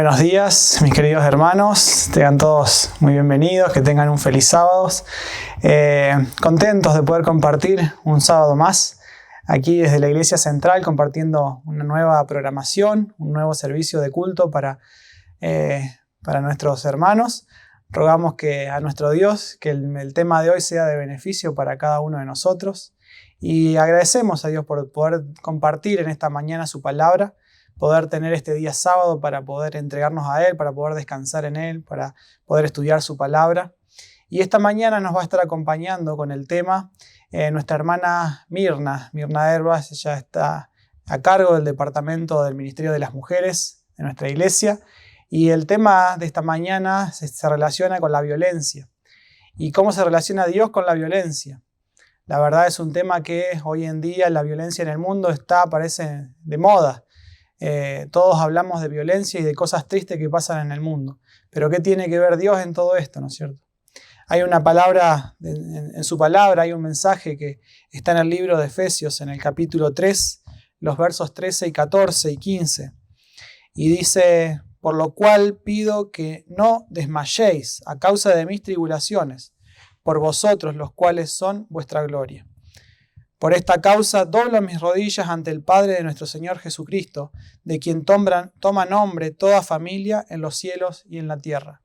Buenos días, mis queridos hermanos. Tengan todos muy bienvenidos, que tengan un feliz sábado. Contentos de poder compartir un sábado más aquí desde la Iglesia Central, compartiendo una nueva programación, un nuevo servicio de culto para nuestros hermanos. Rogamos que a nuestro Dios, que el tema de hoy sea de beneficio para cada uno de nosotros. Y agradecemos a Dios por poder compartir en esta mañana su palabra, poder tener este día sábado para poder entregarnos a Él, para poder descansar en Él, para poder estudiar su palabra. Y esta mañana nos va a estar acompañando con el tema nuestra hermana Mirna Herbas. Ella está a cargo del departamento del Ministerio de las Mujeres de nuestra iglesia. Y el tema de esta mañana se relaciona con la violencia. ¿Y cómo se relaciona Dios con la violencia? La verdad es un tema que hoy en día la violencia en el mundo parece de moda. Todos hablamos de violencia y de cosas tristes que pasan en el mundo. Pero ¿qué tiene que ver Dios en todo esto, no es cierto? Hay una palabra, en su palabra hay un mensaje que está en el libro de Efesios, en el capítulo 3, los versos 13 y 14 y 15. Y dice: por lo cual pido que no desmayéis a causa de mis tribulaciones, por vosotros los cuales son vuestra gloria. Por esta causa doblo mis rodillas ante el Padre de nuestro Señor Jesucristo, de quien toma nombre toda familia en los cielos y en la tierra.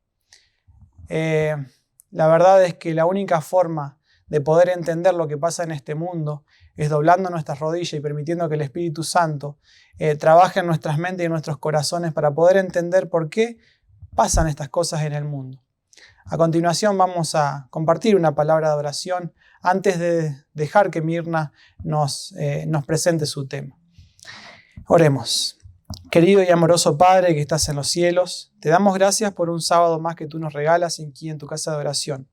La verdad es que la única forma de poder entender lo que pasa en este mundo es doblando nuestras rodillas y permitiendo que el Espíritu Santo trabaje en nuestras mentes y en nuestros corazones para poder entender por qué pasan estas cosas en el mundo. A continuación vamos a compartir una palabra de oración antes de dejar que Mirna nos presente su tema. Oremos. Querido y amoroso Padre que estás en los cielos, te damos gracias por un sábado más que tú nos regalas aquí en tu casa de oración.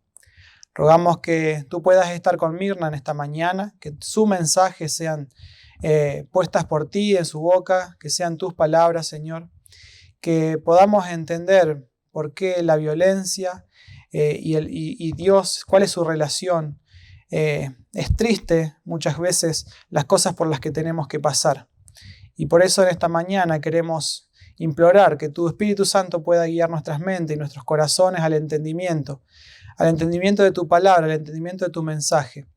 Rogamos que tú puedas estar con Mirna en esta mañana, que su mensaje sean puestas por ti en su boca, que sean tus palabras, Señor, que podamos entender por qué la violencia y Dios, cuál es su relación. Es triste muchas veces las cosas por las que tenemos que pasar. Y por eso en esta mañana queremos implorar que tu Espíritu Santo pueda guiar nuestras mentes y nuestros corazones al entendimiento de tu palabra, al entendimiento de tu mensaje.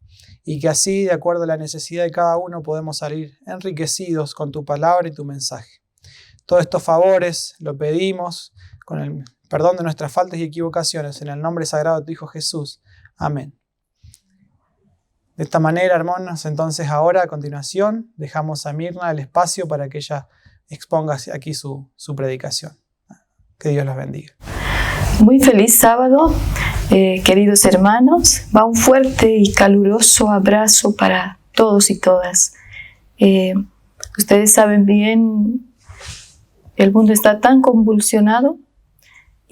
Y que así, de acuerdo a la necesidad de cada uno, podemos salir enriquecidos con tu palabra y tu mensaje. Todos estos favores lo pedimos con el perdón de nuestras faltas y equivocaciones, en el nombre sagrado de tu Hijo Jesús. Amén. De esta manera, hermanos, entonces ahora a continuación dejamos a Mirna el espacio para que ella exponga aquí su predicación. Que Dios los bendiga. Muy feliz sábado, queridos hermanos. Va un fuerte y caluroso abrazo para todos y todas. Ustedes saben bien, el mundo está tan convulsionado.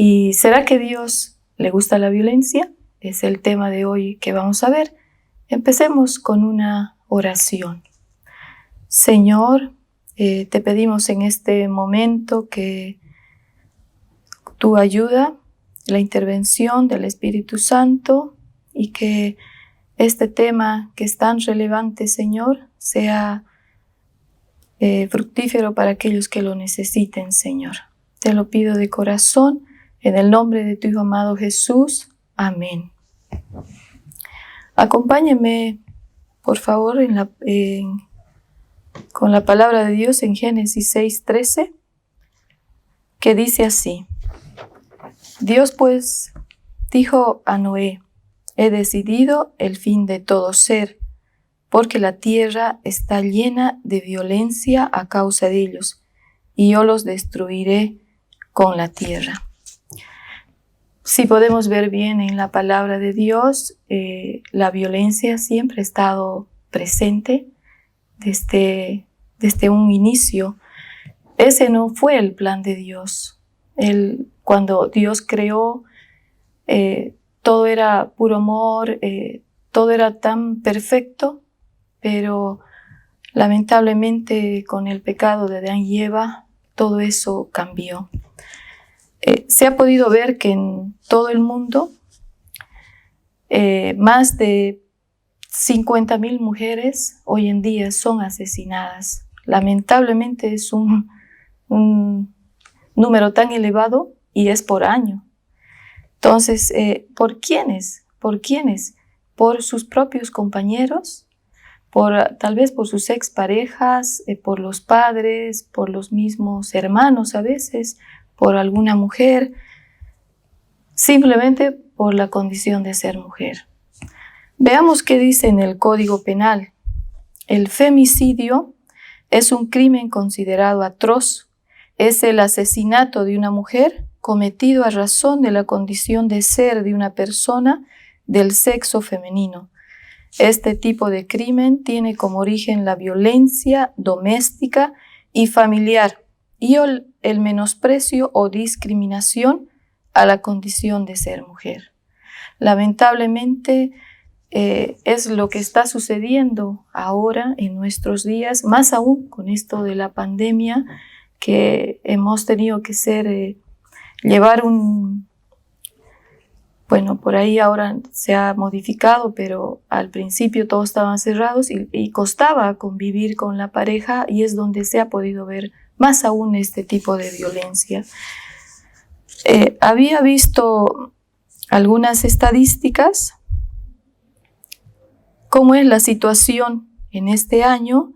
¿Y será que a Dios le gusta la violencia? Es el tema de hoy que vamos a ver. Empecemos con una oración. Señor, te pedimos en este momento que tu ayuda, la intervención del Espíritu Santo y que este tema que es tan relevante, Señor, sea fructífero para aquellos que lo necesiten, Señor. Te lo pido de corazón, en el nombre de tu Hijo amado Jesús. Amén. Acompáñenme, por favor, con la palabra de Dios en Génesis 6:13, que dice así: Dios pues dijo a Noé: he decidido el fin de todo ser, porque la tierra está llena de violencia a causa de ellos, y yo los destruiré con la tierra. Si podemos ver bien en la palabra de Dios, la violencia siempre ha estado presente desde un inicio. Ese no fue el plan de Dios. Cuando Dios creó, todo era puro amor, todo era tan perfecto, pero lamentablemente con el pecado de Adán y Eva, todo eso cambió. Se ha podido ver que en todo el mundo más de 50.000 mujeres hoy en día son asesinadas. Lamentablemente es una número tan elevado y es por año. Entonces, ¿por quiénes? ¿Por quiénes? ¿Por sus propios compañeros? Tal vez por sus exparejas, por los padres, por los mismos hermanos a veces, por alguna mujer, simplemente por la condición de ser mujer. Veamos qué dice en el Código Penal. El femicidio es un crimen considerado atroz. Es el asesinato de una mujer cometido a razón de la condición de ser de una persona del sexo femenino. Este tipo de crimen tiene como origen la violencia doméstica y familiar y el menosprecio o discriminación a la condición de ser mujer. Lamentablemente, es lo que está sucediendo ahora en nuestros días, más aún con esto de la pandemia, que hemos tenido que llevar bueno, por ahí ahora se ha modificado, pero al principio todos estaban cerrados y costaba convivir con la pareja, y es donde se ha podido ver más aún este tipo de violencia. Había visto algunas estadísticas, cómo es la situación en este año.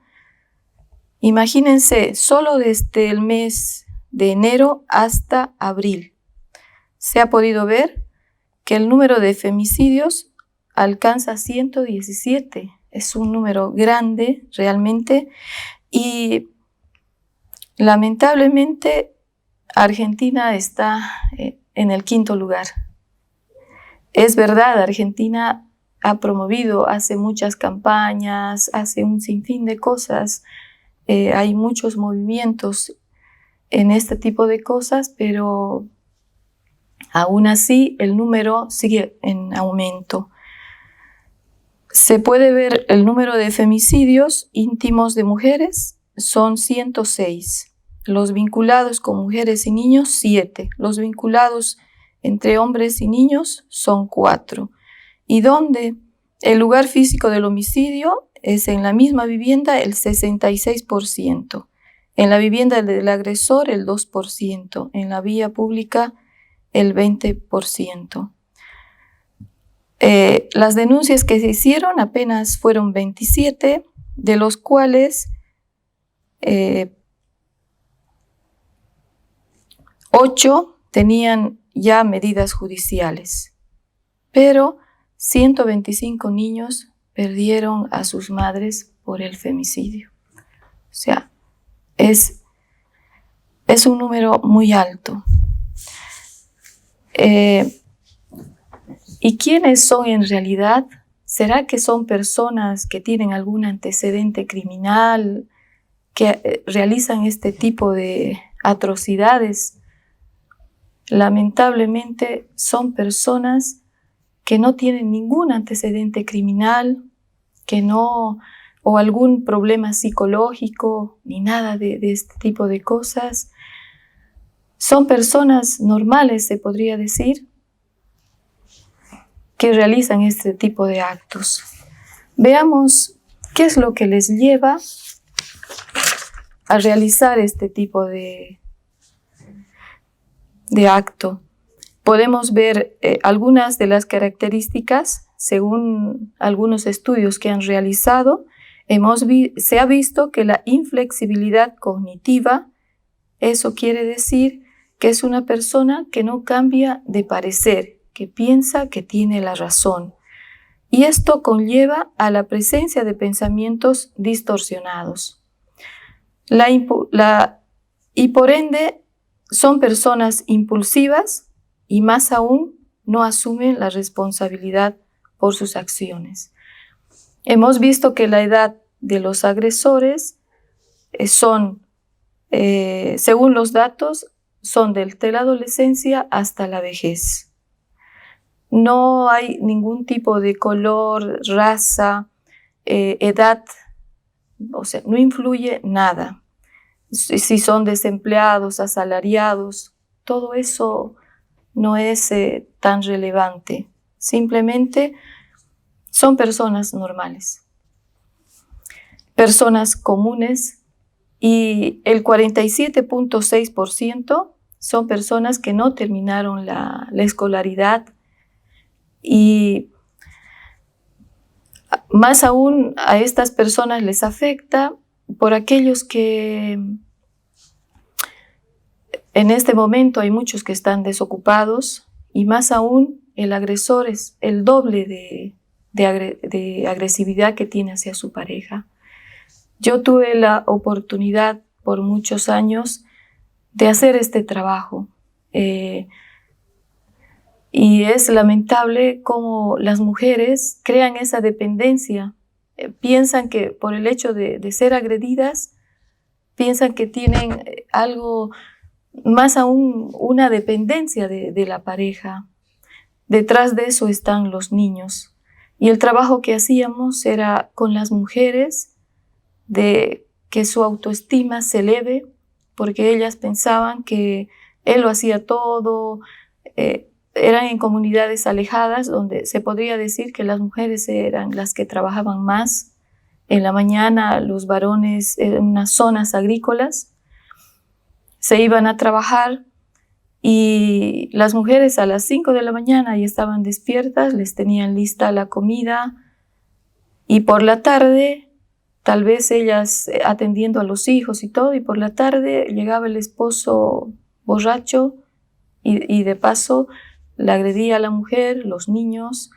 Imagínense, solo desde el mes de enero hasta abril se ha podido ver que el número de femicidios alcanza 117. Es un número grande realmente, y lamentablemente Argentina está en el 5º lugar. Es verdad, Argentina ha promovido, hace muchas campañas, hace un sinfín de cosas, hay muchos movimientos en este tipo de cosas, pero aún así el número sigue en aumento. Se puede ver el número de femicidios íntimos de mujeres, son 106. Los vinculados con mujeres y niños, 7. Los vinculados entre hombres y niños son 4. Y donde el lugar físico del homicidio es en la misma vivienda el 66%, en la vivienda del agresor el 2%, en la vía pública el 20%. Las denuncias que se hicieron apenas fueron 27, de los cuales 8 tenían ya medidas judiciales, pero 125 niños perdieron a sus madres por el femicidio. O sea, es un número muy alto. ¿Y quiénes son en realidad? ¿Será que son personas que tienen algún antecedente criminal, que realizan este tipo de atrocidades? Lamentablemente son personas que no tienen ningún antecedente criminal, o algún problema psicológico, ni nada de este tipo de cosas. Son personas normales, se podría decir, que realizan este tipo de actos. Veamos qué es lo que les lleva a realizar este tipo de acto. Podemos ver algunas de las características según algunos estudios que han realizado. Se ha visto que la inflexibilidad cognitiva, eso quiere decir que es una persona que no cambia de parecer, que piensa que tiene la razón. Y esto conlleva a la presencia de pensamientos distorsionados. Y por ende son personas impulsivas y más aún no asumen la responsabilidad por sus acciones. Hemos visto que la edad de los agresores según los datos, son desde la adolescencia hasta la vejez. No hay ningún tipo de color, raza, edad, o sea, no influye nada. Si son desempleados, asalariados, todo eso no es tan relevante. Simplemente son personas normales, personas comunes, y el 47.6% son personas que no terminaron la escolaridad, y más aún a estas personas les afecta por aquellos que en este momento hay muchos que están desocupados, y más aún el agresor es el doble de agresividad que tiene hacia su pareja. Yo tuve la oportunidad por muchos años de hacer este trabajo, y es lamentable cómo las mujeres crean esa dependencia. Piensan que por el hecho de ser agredidas, piensan que tienen algo, más aún una dependencia de la pareja. Detrás de eso están los niños. Y el trabajo que hacíamos era con las mujeres, de que su autoestima se eleve, porque ellas pensaban que él lo hacía todo. Eran en comunidades alejadas donde se podría decir que las mujeres eran las que trabajaban más. En la mañana los varones en unas zonas agrícolas se iban a trabajar, y las mujeres a las 5 de la mañana ya estaban despiertas, les tenían lista la comida, y por la tarde, tal vez ellas atendiendo a los hijos y todo, y por la tarde llegaba el esposo borracho y de paso la agredía a la mujer, los niños,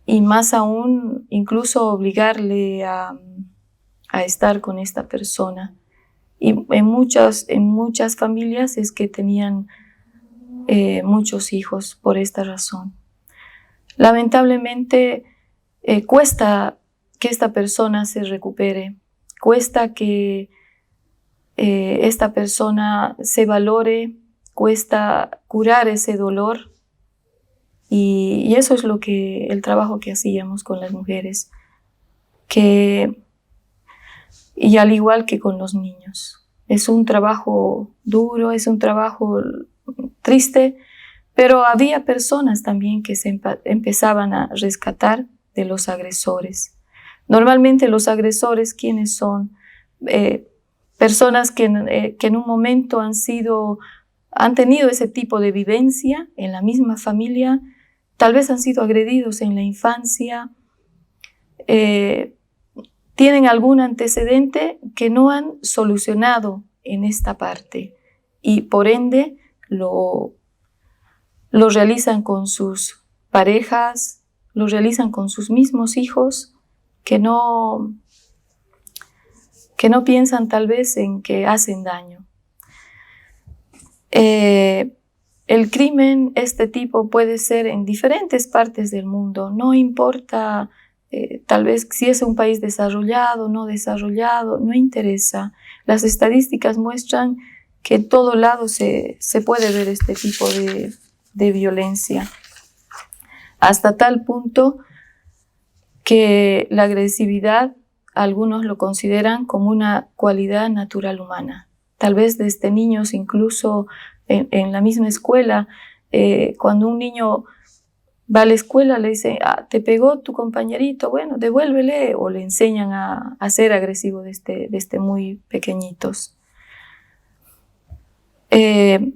y más aún incluso obligarle a estar con esta persona. Y en muchas familias es que tenían muchos hijos por esta razón. Lamentablemente cuesta que esta persona se recupere, cuesta que esta persona se valore, cuesta curar ese dolor, y eso es el trabajo que hacíamos con las mujeres, y al igual que con los niños. Es un trabajo duro, es un trabajo triste, pero había personas también que se empezaban a rescatar de los agresores. Normalmente los agresores, ¿quiénes son? Personas que en un momento han tenido ese tipo de vivencia en la misma familia, tal vez han sido agredidos en la infancia, tienen algún antecedente que no han solucionado en esta parte, y por ende lo realizan con sus parejas, lo realizan con sus mismos hijos, que no piensan tal vez en que hacen daño. El crimen, este tipo, puede ser en diferentes partes del mundo, no importa tal vez si es un país desarrollado, no desarrollado, no interesa. Las estadísticas muestran que en todo lado se puede ver este tipo de violencia, hasta tal punto que la agresividad algunos lo consideran como una cualidad natural humana. Tal vez desde niños, incluso en la misma escuela, cuando un niño va a la escuela, le dicen, te pegó tu compañerito, bueno, devuélvele, o le enseñan a ser agresivo desde muy pequeñitos. ¿Y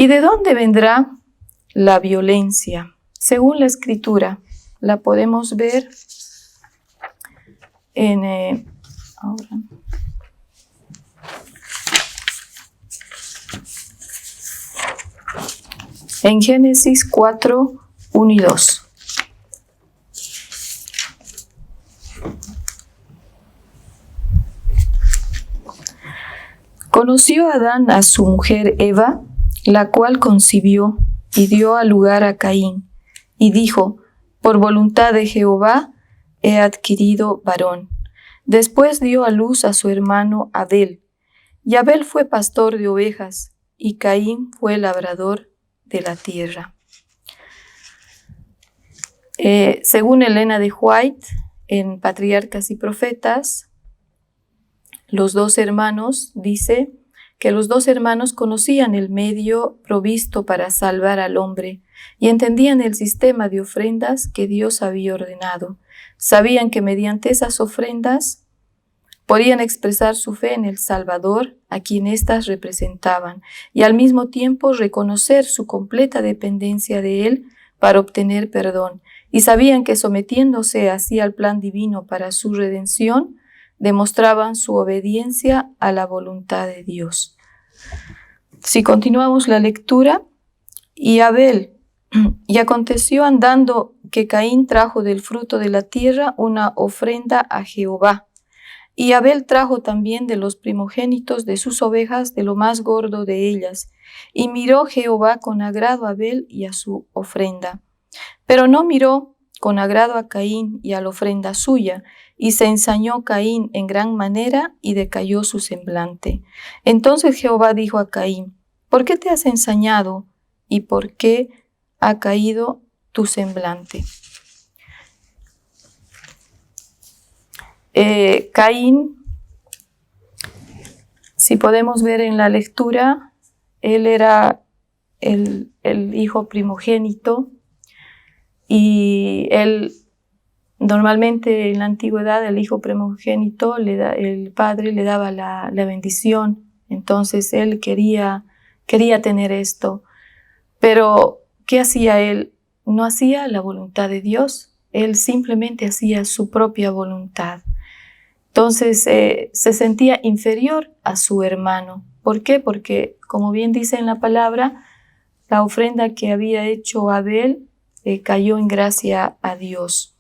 de dónde vendrá la violencia? Según la Escritura, la podemos ver en Génesis 4, 1 y 2. Conoció Adán a su mujer Eva, la cual concibió y dio a lugar a Caín, y dijo, por voluntad de Jehová he adquirido varón. Después dio a luz a su hermano Abel, y Abel fue pastor de ovejas, y Caín fue labrador de la tierra. Según Elena de White, en Patriarcas y Profetas, los dos hermanos, dice que los dos hermanos conocían el medio provisto para salvar al hombre y entendían el sistema de ofrendas que Dios había ordenado. Sabían que mediante esas ofrendas Podían expresar su fe en el Salvador, a quien éstas representaban, y al mismo tiempo reconocer su completa dependencia de Él para obtener perdón. Y sabían que sometiéndose así al plan divino para su redención, demostraban su obediencia a la voluntad de Dios. Si continuamos la lectura, y aconteció andando que Caín trajo del fruto de la tierra una ofrenda a Jehová. Y Abel trajo también de los primogénitos de sus ovejas, de lo más gordo de ellas. Y miró Jehová con agrado a Abel y a su ofrenda. Pero no miró con agrado a Caín y a la ofrenda suya, y se ensañó Caín en gran manera y decayó su semblante. Entonces Jehová dijo a Caín: ¿por qué te has ensañado y por qué ha caído tu semblante? Caín, si podemos ver en la lectura, él era el hijo primogénito, y él normalmente en la antigüedad el hijo primogénito, el padre le daba la bendición. Entonces él quería tener esto. Pero ¿qué hacía él? No hacía la voluntad de Dios, él simplemente hacía su propia voluntad. Entonces se sentía inferior a su hermano. ¿Por qué? Porque, como bien dice en la palabra, la ofrenda que había hecho Abel cayó en gracia a Dios.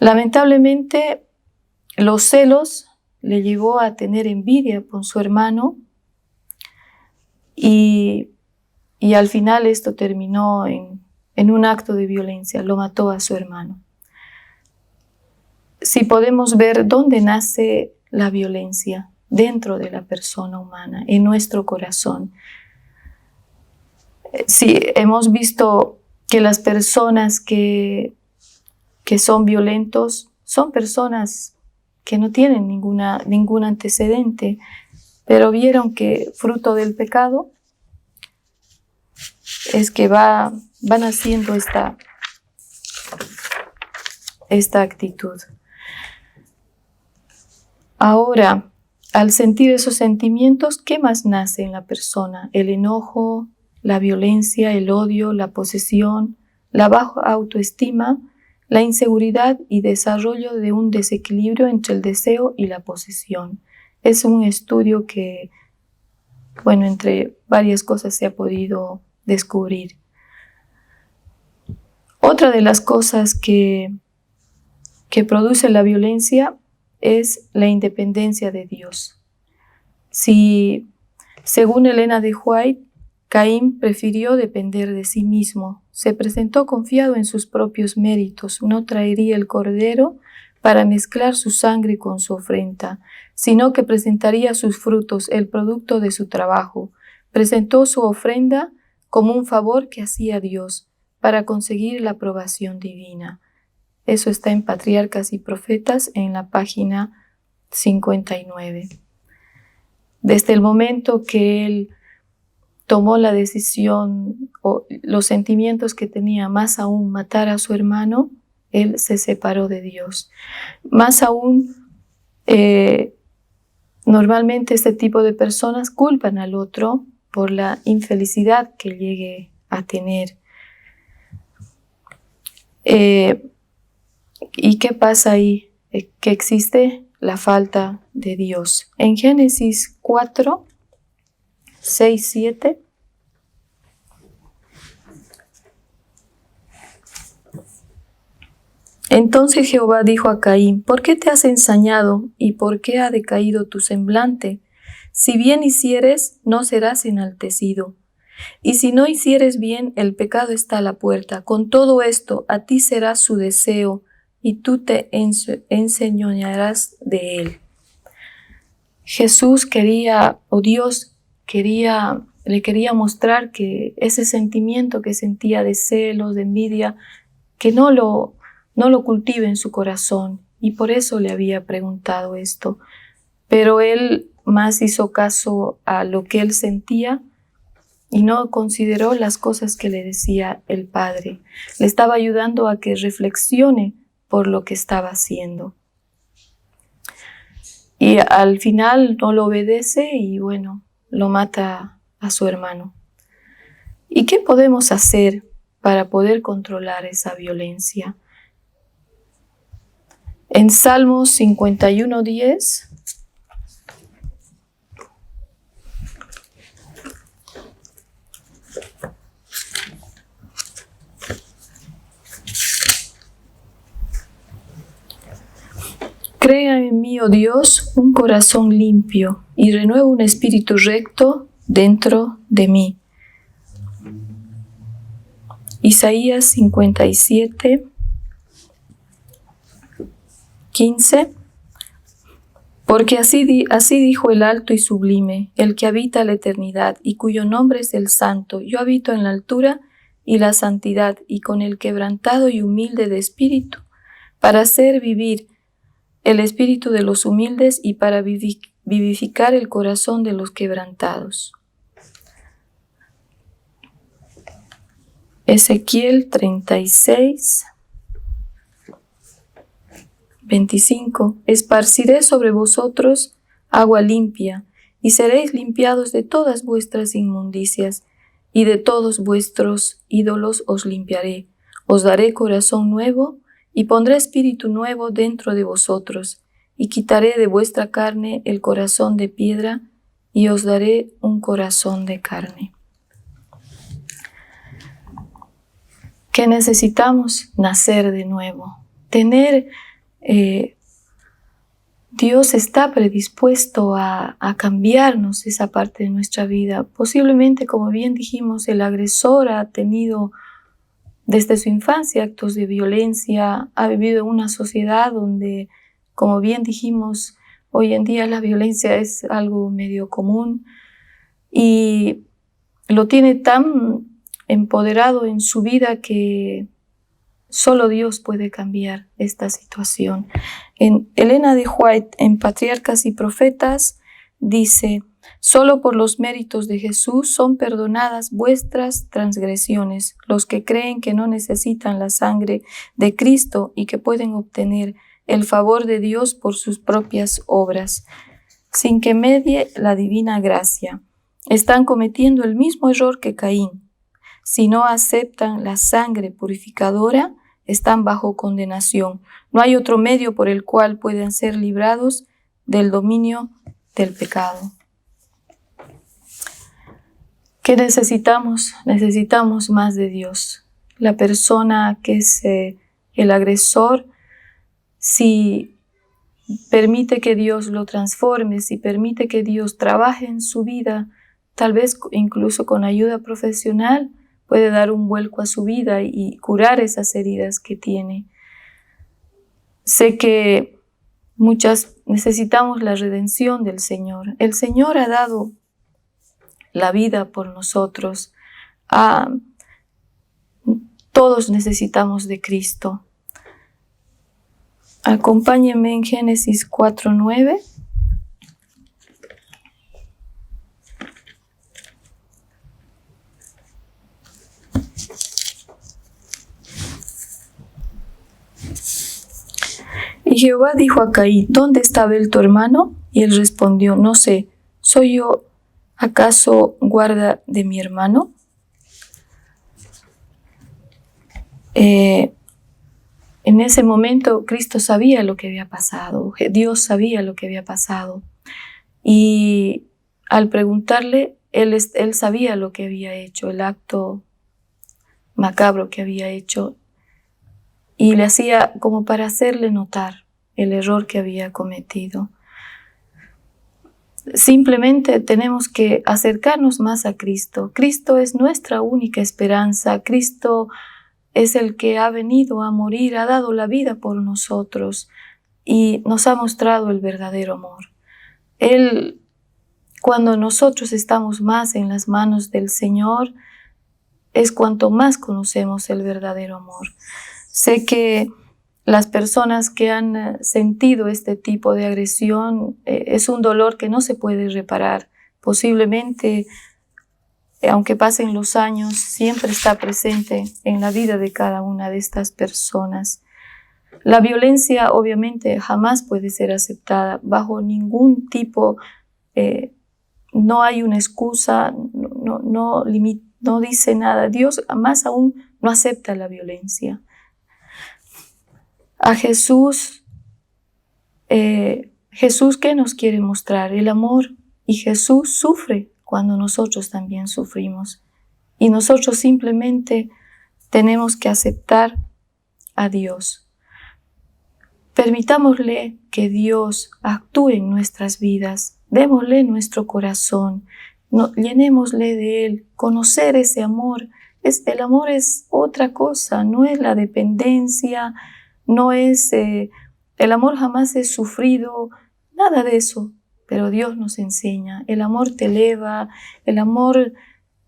Lamentablemente, los celos le llevó a tener envidia con su hermano, y al final esto terminó en un acto de violencia, lo mató a su hermano. Si podemos ver dónde nace la violencia, dentro de la persona humana, en nuestro corazón. Si hemos visto que las personas que son violentos son personas que no tienen ningún antecedente, pero vieron que fruto del pecado es que van haciendo esta actitud. Ahora, al sentir esos sentimientos, ¿qué más nace en la persona? El enojo, la violencia, el odio, la posesión, la baja autoestima, la inseguridad y desarrollo de un desequilibrio entre el deseo y la posesión. Es un estudio que, entre varias cosas se ha podido descubrir. Otra de las cosas que produce la violencia es la independencia de Dios. Si, según Elena de White, Caín prefirió depender de sí mismo, se presentó confiado en sus propios méritos, no traería el cordero para mezclar su sangre con su ofrenda, sino que presentaría sus frutos, el producto de su trabajo. Presentó su ofrenda como un favor que hacía Dios para conseguir la aprobación divina. Eso está en Patriarcas y Profetas, en la página 59. Desde el momento que él tomó la decisión, o los sentimientos que tenía, más aún matar a su hermano, él se separó de Dios. Más aún, normalmente este tipo de personas culpan al otro por la infelicidad que llegue a tener. ¿Y qué pasa ahí? Que existe la falta de Dios. En Génesis 4, 6, 7. Entonces Jehová dijo a Caín: ¿por qué te has ensañado y por qué ha decaído tu semblante? Si bien hicieres, no serás enaltecido. Y si no hicieres bien, el pecado está a la puerta. Con todo esto, a ti será su deseo, y tú te enseñorearás de él. Jesús Dios le quería mostrar que ese sentimiento que sentía de celos, de envidia, que no lo cultive en su corazón, y por eso le había preguntado esto. Pero él más hizo caso a lo que él sentía y no consideró las cosas que le decía el Padre. Le estaba ayudando a que reflexione por lo que estaba haciendo. y al final no lo obedece y bueno, lo mata a su hermano. ¿Y qué podemos hacer para poder controlar esa violencia? En Salmos 51:10 crea en mí, oh Dios, un corazón limpio y renueva un espíritu recto dentro de mí. Isaías 57:15 Porque así dijo el alto y sublime, el que habita la eternidad y cuyo nombre es el Santo. Yo habito en la altura y la santidad y con el quebrantado y humilde de espíritu, para hacer vivir el espíritu de los humildes y para vivificar el corazón de los quebrantados. Ezequiel 36:25 Esparciré sobre vosotros agua limpia, y seréis limpiados de todas vuestras inmundicias, y de todos vuestros ídolos os limpiaré. Os daré corazón nuevo, y pondré espíritu nuevo dentro de vosotros, y quitaré de vuestra carne el corazón de piedra, y os daré un corazón de carne. ¿Qué necesitamos? Nacer de nuevo. Dios está predispuesto a cambiarnos esa parte de nuestra vida. Posiblemente, como bien dijimos, el agresor ha tenido desde su infancia actos de violencia, ha vivido en una sociedad donde, como bien dijimos, hoy en día la violencia es algo medio común y lo tiene tan empoderado en su vida que solo Dios puede cambiar esta situación. En Elena de White, en Patriarcas y Profetas, dice: solo por los méritos de Jesús son perdonadas vuestras transgresiones. Los que creen que no necesitan la sangre de Cristo y que pueden obtener el favor de Dios por sus propias obras, sin que medie la divina gracia, están cometiendo el mismo error que Caín. Si no aceptan la sangre purificadora, están bajo condenación. No hay otro medio por el cual puedan ser librados del dominio del pecado. ¿Qué necesitamos? Necesitamos más de Dios. La persona que es el agresor, si permite que Dios lo transforme, si permite que Dios trabaje en su vida, tal vez incluso con ayuda profesional, puede dar un vuelco a su vida y curar esas heridas que tiene. Sé que muchas necesitamos la redención del Señor. El Señor ha dado la vida por nosotros. Todos necesitamos de Cristo. Acompáñenme en Génesis 4:9. Y Jehová dijo a Caín: ¿dónde está Abel tu hermano? Y él respondió: no sé, ¿soy yo acaso guarda de mi hermano? En ese momento Cristo sabía lo que había pasado, Dios sabía lo que había pasado. Y al preguntarle, él sabía lo que había hecho, el acto macabro que había hecho. Y le hacía como para hacerle notar el error que había cometido. Simplemente tenemos que acercarnos más a Cristo. Cristo es nuestra única esperanza. Cristo es el que ha venido a morir, ha dado la vida por nosotros y nos ha mostrado el verdadero amor. Él, cuando nosotros estamos más en las manos del Señor, es cuanto más conocemos el verdadero amor. Sé que las personas que han sentido este tipo de agresión es un dolor que no se puede reparar. Posiblemente, aunque pasen los años, siempre está presente en la vida de cada una de estas personas. La violencia obviamente jamás puede ser aceptada bajo ningún tipo. No hay una excusa, no dice nada. Dios más aún no acepta la violencia. A Jesús, Jesús, ¿qué nos quiere mostrar? El amor. Y Jesús sufre cuando nosotros también sufrimos. Y nosotros simplemente tenemos que aceptar a Dios. Permitámosle que Dios actúe en nuestras vidas. Démosle nuestro corazón. Llenémosle de Él. Conocer ese amor. El amor es otra cosa. No es la dependencia. No es... el amor jamás es sufrido. Nada de eso. Pero Dios nos enseña. El amor te eleva. El amor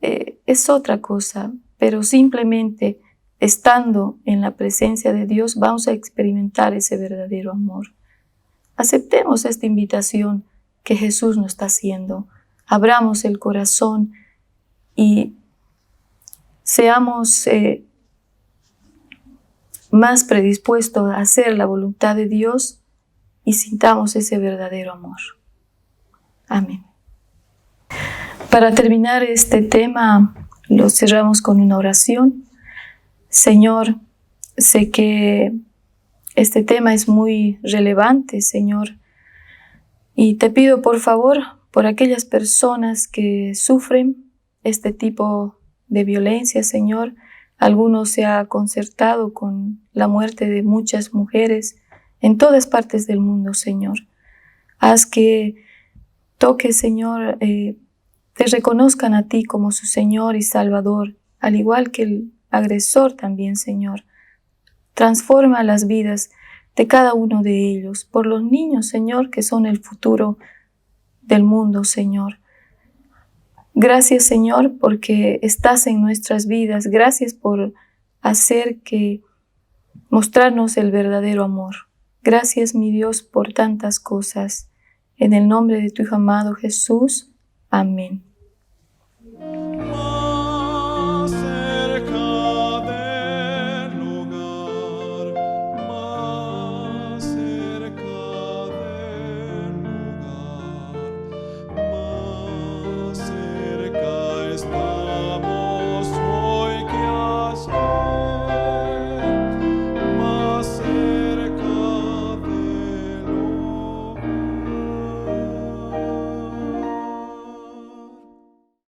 es otra cosa. Pero simplemente estando en la presencia de Dios vamos a experimentar ese verdadero amor. Aceptemos esta invitación que Jesús nos está haciendo. Abramos el corazón y seamos más predispuestos a hacer la voluntad de Dios y sintamos ese verdadero amor. Amén. Para terminar este tema, lo cerramos con una oración. Señor, sé que este tema es muy relevante, Señor, y te pido por favor por aquellas personas que sufren este tipo de violencia, Señor. Algunos se ha concertado con la muerte de muchas mujeres en todas partes del mundo, Señor. Haz que toque, Señor, te reconozcan a ti como su Señor y Salvador, al igual que el agresor también, Señor. Transforma las vidas de cada uno de ellos, por los niños, Señor, que son el futuro del mundo, Señor. Gracias, Señor, porque estás en nuestras vidas. Gracias por mostrarnos el verdadero amor. Gracias, mi Dios, por tantas cosas. En el nombre de tu Hijo amado Jesús. Amén.